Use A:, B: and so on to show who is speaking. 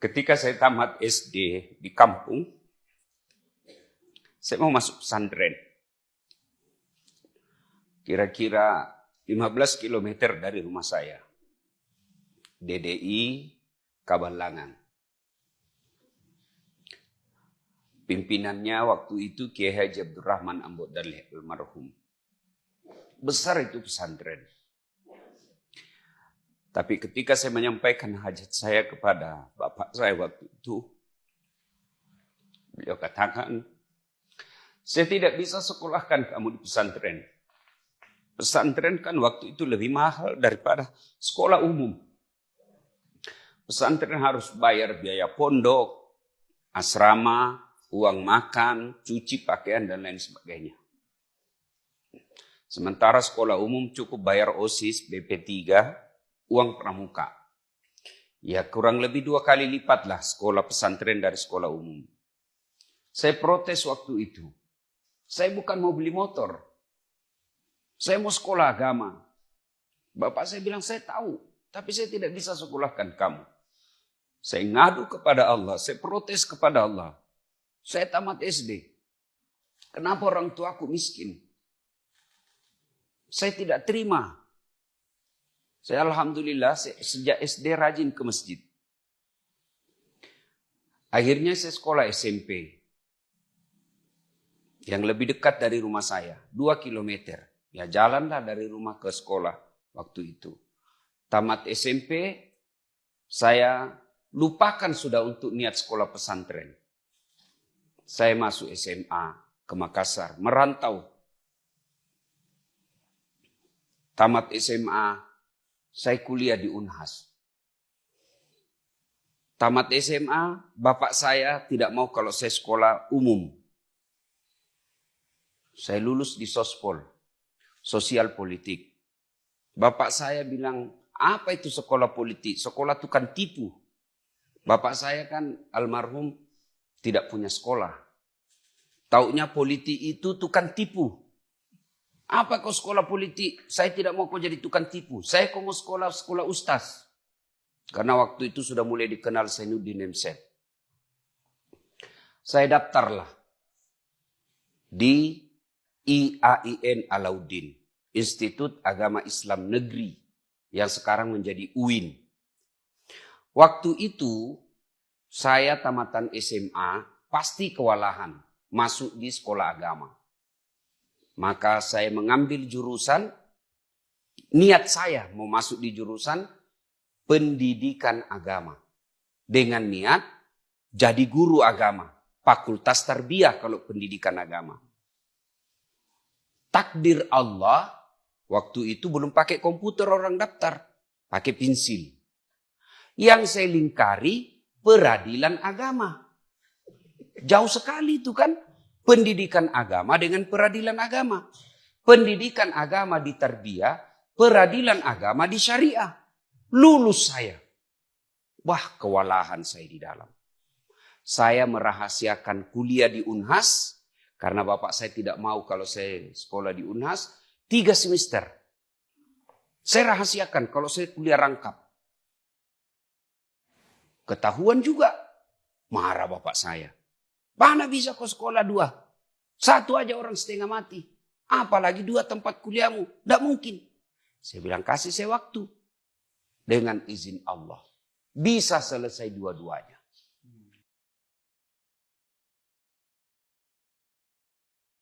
A: Ketika saya tamat SD di kampung, saya mau masuk pesantren. Kira-kira 15 km dari rumah saya. DDI Kabalangan. Pimpinannya waktu itu Kiai Haji Abdurrahman Ambodaleh almarhum. Besar itu pesantren. Tapi ketika saya menyampaikan hajat saya kepada bapak saya waktu itu, beliau katakan, saya tidak bisa sekolahkan kamu di pesantren. Pesantren kan waktu itu lebih mahal daripada sekolah umum. Pesantren harus bayar biaya pondok, asrama, uang makan, cuci pakaian, dan lain sebagainya. Sementara sekolah umum cukup bayar OSIS, BP3, uang pramuka. Ya kurang lebih 2 kali lipat lah sekolah pesantren dari sekolah umum. Saya protes waktu itu. Saya bukan mau beli motor. Saya mau sekolah agama. Bapak saya bilang, saya tahu. Tapi saya tidak bisa sekolahkan kamu. Saya ngadu kepada Allah. Saya protes kepada Allah. Saya tamat SD. Kenapa orang tuaku miskin? Saya tidak terima. Saya alhamdulillah sejak SD rajin ke masjid. Akhirnya saya sekolah SMP. Yang lebih dekat dari rumah saya. 2 kilometer. Ya jalanlah dari rumah ke sekolah waktu itu. Tamat SMP, saya lupakan sudah untuk niat sekolah pesantren. Saya masuk SMA ke Makassar, merantau. Tamat SMA, saya kuliah di Unhas. Tamat SMA, bapak saya tidak mau kalau saya sekolah umum. Saya lulus di Sospol, sosial politik. Bapak saya bilang, apa itu sekolah politik? Sekolah itu kan tipu. Bapak saya kan almarhum tidak punya sekolah. Taunya politik itu tukang tipu. Apa kau sekolah politik? Saya tidak mau kau jadi tukang tipu. Saya kau mau sekolah ustaz. Karena waktu itu sudah mulai dikenal Zainuddin Nemseb. Saya daftarlah di IAIN Alauddin, Institut Agama Islam Negeri, yang sekarang menjadi UIN. Waktu itu saya tamatan SMA pasti kewalahan masuk di sekolah agama. Maka saya mengambil jurusan, niat saya mau masuk di jurusan pendidikan agama. Dengan niat jadi guru agama, fakultas tarbiyah kalau pendidikan agama. Takdir Allah, waktu itu belum pakai komputer orang daftar, pakai pensil. Yang saya lingkari peradilan agama. Jauh sekali itu kan, pendidikan agama dengan peradilan agama. Pendidikan agama di tarbiyah, peradilan agama di syariah. Lulus saya. Wah, kewalahan saya di dalam. Saya merahasiakan kuliah di Unhas, karena bapak saya tidak mau kalau saya sekolah di Unhas, 3 semester. Saya rahasiakan kalau saya kuliah rangkap. Ketahuan juga, marah bapak saya. Mana bisa kau sekolah 2? 1 aja orang setengah mati. Apalagi 2 tempat kuliahmu. Tidak mungkin. Saya bilang kasih saya waktu. Dengan izin Allah. Bisa selesai dua-duanya.